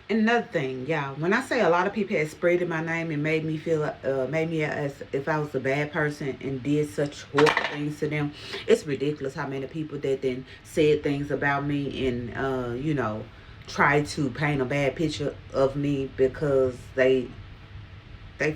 And another thing, y'all, when I say a lot of people had spreaded my name and made me feel, made me as if I was a bad person and did such horrible things to them, it's ridiculous how many people that then said things about me and, try to paint a bad picture of me because they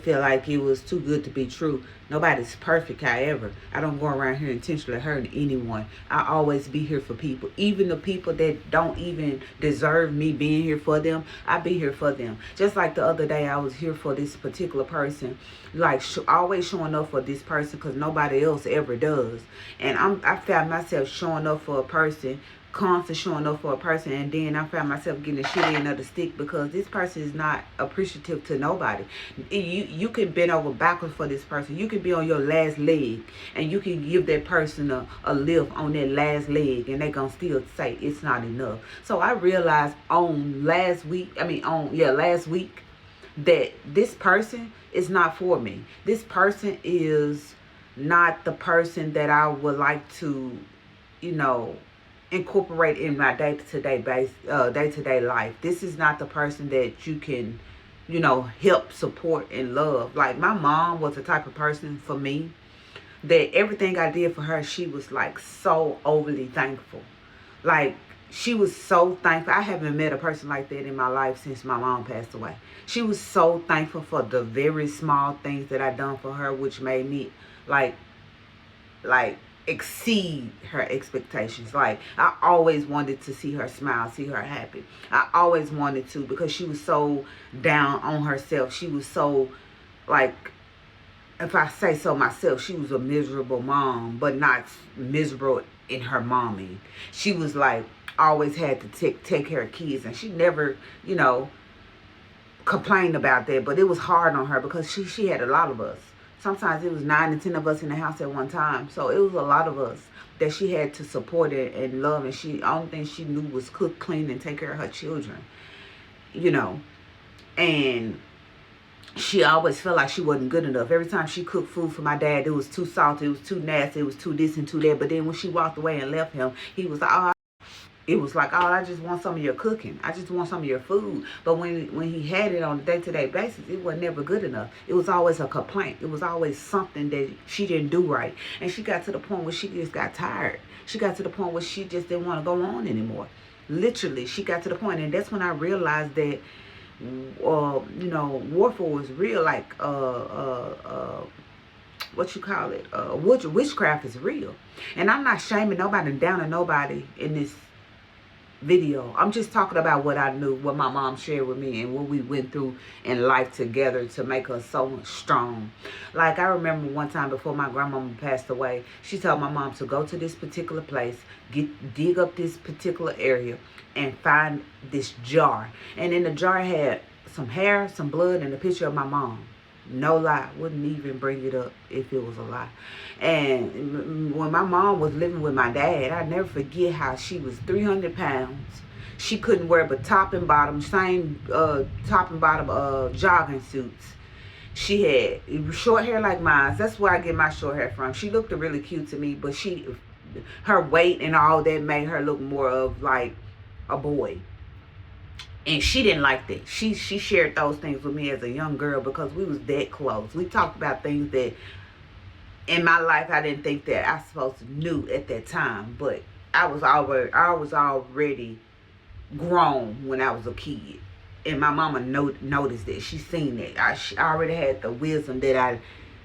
feel like it was too good to be true. Nobody's perfect, however. I don't go around here intentionally hurting anyone. I always be here for people. Even the people that don't even deserve me being here for them, I be here for them. Just like the other day, I was here for this particular person. Like, always showing up for this person because nobody else ever does. And I found myself showing up for a person, constant showing up for a person, and then I found myself getting the shit end of the stick because this person is not appreciative to nobody. You can bend over backwards for this person. You can be on your last leg and you can give that person a lift on that last leg and they gonna still say it's not enough. So I realized on last week that this person is not for me. This person is not the person that I would like to, you know, incorporate in my day to day life. This is not the person that you can, help, support, and love. Like my mom was the type of person for me that everything I did for her, she was like so overly thankful. Like she was so thankful. I haven't met a person like that in my life since my mom passed away. She was so thankful for the very small things that I done for her, which made me like like exceed her expectations. Like I always wanted to see her smile, see her happy. I always wanted to because she was so down on herself. She was so like, if I say so myself, she was a miserable mom, but not miserable in her mommy. She was like always had to take care of kids, and she never, complained about that. But it was hard on her because she had a lot of us. Sometimes it was 9 to 10 of us in the house at one time, so it was a lot of us that she had to support and love. And she only thing she knew was cook, clean, and take care of her children. You know, and she always felt like she wasn't good enough. Every time she cooked food for my dad, it was too salty, it was too nasty, it was too this and too that. But then when she walked away and left him, he was like, oh, it was like, oh, I just want some of your cooking. I just want some of your food. But when he had it on a day-to-day basis, it was never good enough. It was always a complaint. It was always something that she didn't do right. And she got to the point where she just got tired. She got to the point where she just didn't want to go on anymore. Literally, she got to the point, and that's when I realized that, warfare was real. Like, what you call it? Witchcraft is real. And I'm not shaming nobody, downing nobody in this video. I'm just talking about what I knew, what my mom shared with me, and what we went through in life together to make us so strong. Like I remember one time before my grandmama passed away, she told my mom to go to this particular place, dig up this particular area, and find this jar. And in the jar had some hair, some blood, and a picture of my mom. No lie. Wouldn't even bring it up if it was a lie. And when my mom was living with my dad, I never forget how she was 300 pounds. She couldn't wear but top and bottom, same top and bottom jogging suits. She had short hair like mine. That's where I get my short hair from. She looked really cute to me, but her weight and all that made her look more of like a boy. And she didn't like that. She shared those things with me as a young girl because we was that close. We talked about things that in my life I didn't think that I supposed to knew at that time. But I was already grown when I was a kid. And my mama noticed that. She seen that. I already had the wisdom that I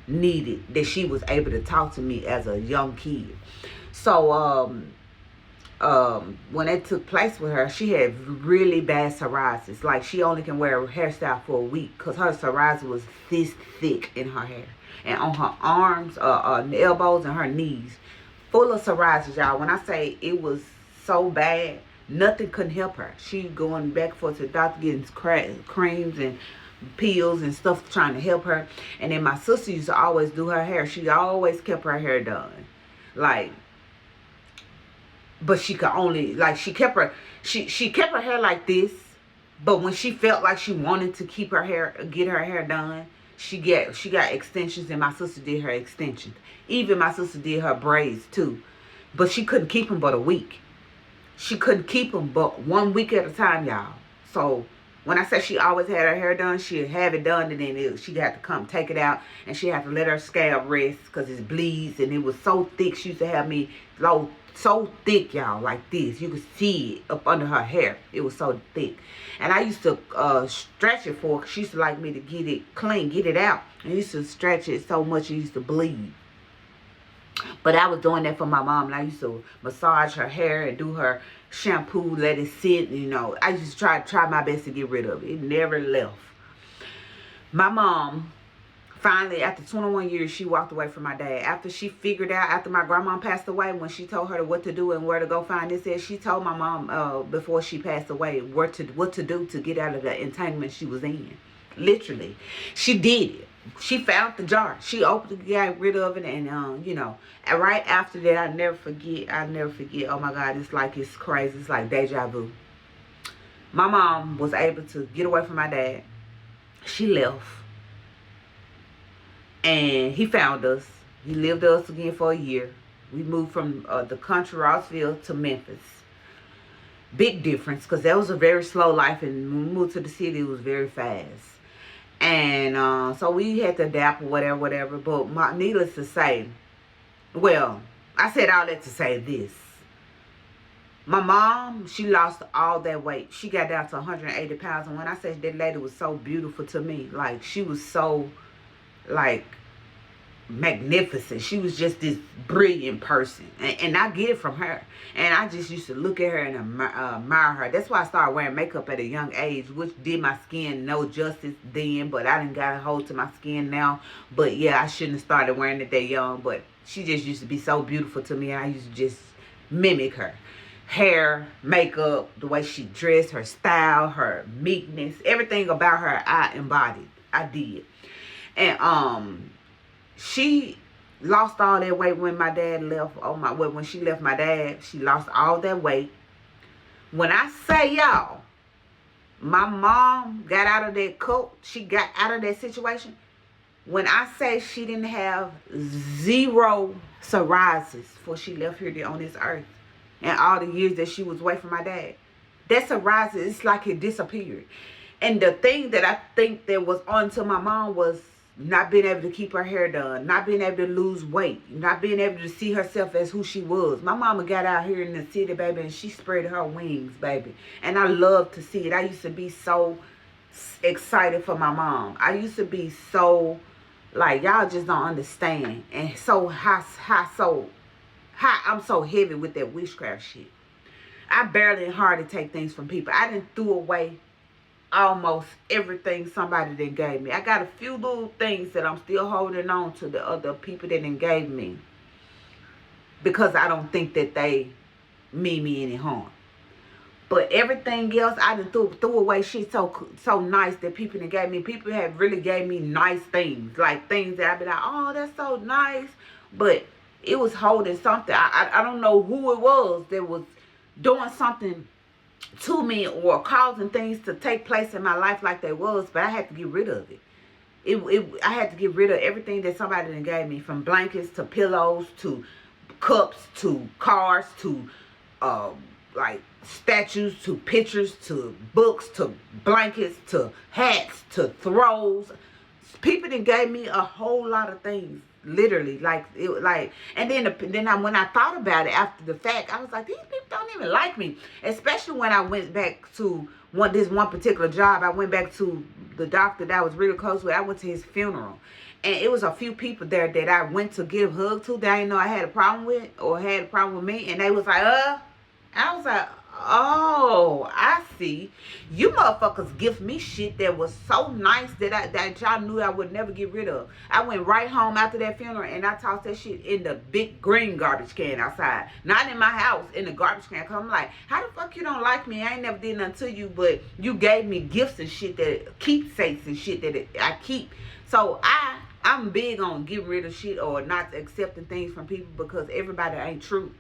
needed, that she was able to talk to me as a young kid. So when it took place with her, she had really bad psoriasis. Like she only can wear a hairstyle for a week because her psoriasis was this thick in her hair. And on her arms, the elbows, and her knees, full of psoriasis, y'all. When I say it was so bad, nothing couldn't help her. She going back and forth to the doctor, getting creams and pills and stuff trying to help her. And then my sister used to always do her hair. She always kept her hair done. Like, but she could only, like, she kept her hair like this, but when she felt like she wanted to get her hair done, she got extensions, and my sister did her extensions. Even my sister did her braids too, but she couldn't keep them but a week. She couldn't keep them but 1 week at a time, y'all. So When I say she always had her hair done, she'd have it done, and then she'd have to come take it out, and she'd have to let her scalp rest because it bleeds, and it was so thick. She used to have me so thick, y'all, like this. You could see it up under her hair. It was so thick. And I used to stretch it for her. She used to like me to get it clean, get it out. And I used to stretch it so much it used to bleed. But I was doing that for my mom, and I used to massage her hair and do her shampoo, let it sit, you know. I just try my best to get rid of it. It never left. My mom, finally, after 21 years, she walked away from my dad. After she figured out, after my grandma passed away, when she told her what to do and where to go find this, she told my mom before she passed away what to do to get out of the entanglement she was in. Literally. She did it. She found the jar. She opened it, got rid of it, and you know. And right after that, I never forget. Oh my God, it's crazy. It's like deja vu. My mom was able to get away from my dad. She left, and he found us. He lived with us again for a year. We moved from the country, Rossville, to Memphis. Big difference, because that was a very slow life, and when we moved to the city, it was very fast. And so we had to adapt, whatever. But needless to say, well, I said all that to say this. My mom, she lost all that weight. She got down to 180 pounds. And when I said that lady was so beautiful to me, like, she was so, like, magnificent. She was just this brilliant person. And I get it from her. And I just used to look at her and admire her. That's why I started wearing makeup at a young age, which did my skin no justice then. But I didn't got a hold to my skin now. But yeah, I shouldn't have started wearing it that young. But she just used to be so beautiful to me. I used to just mimic her. Hair, makeup, the way she dressed, her style, her meekness, everything about her I embodied. I did. And she lost all that weight when my dad left. When she left my dad, she lost all that weight. When I say, y'all, my mom got out of that cult, she got out of that situation. When I say she didn't have zero psoriasis before she left here on this earth, and all the years that she was away from my dad, that psoriasis, it's like it disappeared. And the thing that I think that was onto my mom was not being able to keep her hair done, not being able to lose weight, not being able to see herself as who she was. My mama got out here in the city, baby, and she spread her wings, baby. And I love to see it. I used to be so excited for my mom. I used to be so, like, y'all just don't understand. And so I'm so heavy with that witchcraft shit. I barely and hardly take things from people. I didn't throw away almost everything somebody that gave me. I got a few little things that I'm still holding on to the other people that done gave me, because I don't think that they mean me any harm. But everything else, I done threw away shit so nice that people done gave me. People have really gave me nice things, like things that I be like, oh, that's so nice. But it was holding something. I don't know who it was that was doing something to me or causing things to take place in my life like they was, but I had to get rid of it. I had to get rid of everything that somebody done gave me, from blankets to pillows to cups to cars to like statues to pictures to books to blankets to hats to throws. People done gave me a whole lot of things. Literally, and then when I thought about it after the fact, I was like, these people don't even like me. Especially when I went back to this one particular job. I went back to the doctor that I was really close with. I went to his funeral, and it was a few people there that I went to give a hug to that I didn't know I had a problem with or had a problem with me, and they was like, I was like, oh, I see. You motherfuckers give me shit that was so nice that y'all knew I would never get rid of. I went right home after that funeral, and I tossed that shit in the big green garbage can outside. Not in my house, in the garbage can. Because I'm like, how the fuck you don't like me? I ain't never did nothing to you, but you gave me gifts and shit, that keepsakes and shit that I keep. So I'm big on getting rid of shit or not accepting things from people, because everybody ain't true.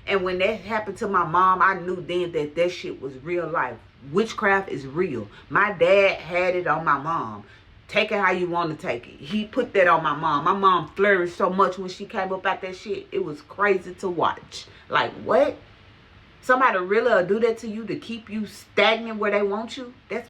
And when that happened to my mom, I knew then that shit was real life. Witchcraft is real. My dad had it on my mom. Take it how you want to take it. He put that on my mom. My mom flourished so much when she came up out that shit. It was crazy to watch. Like, what? Somebody really do that to you to keep you stagnant where they want you? That's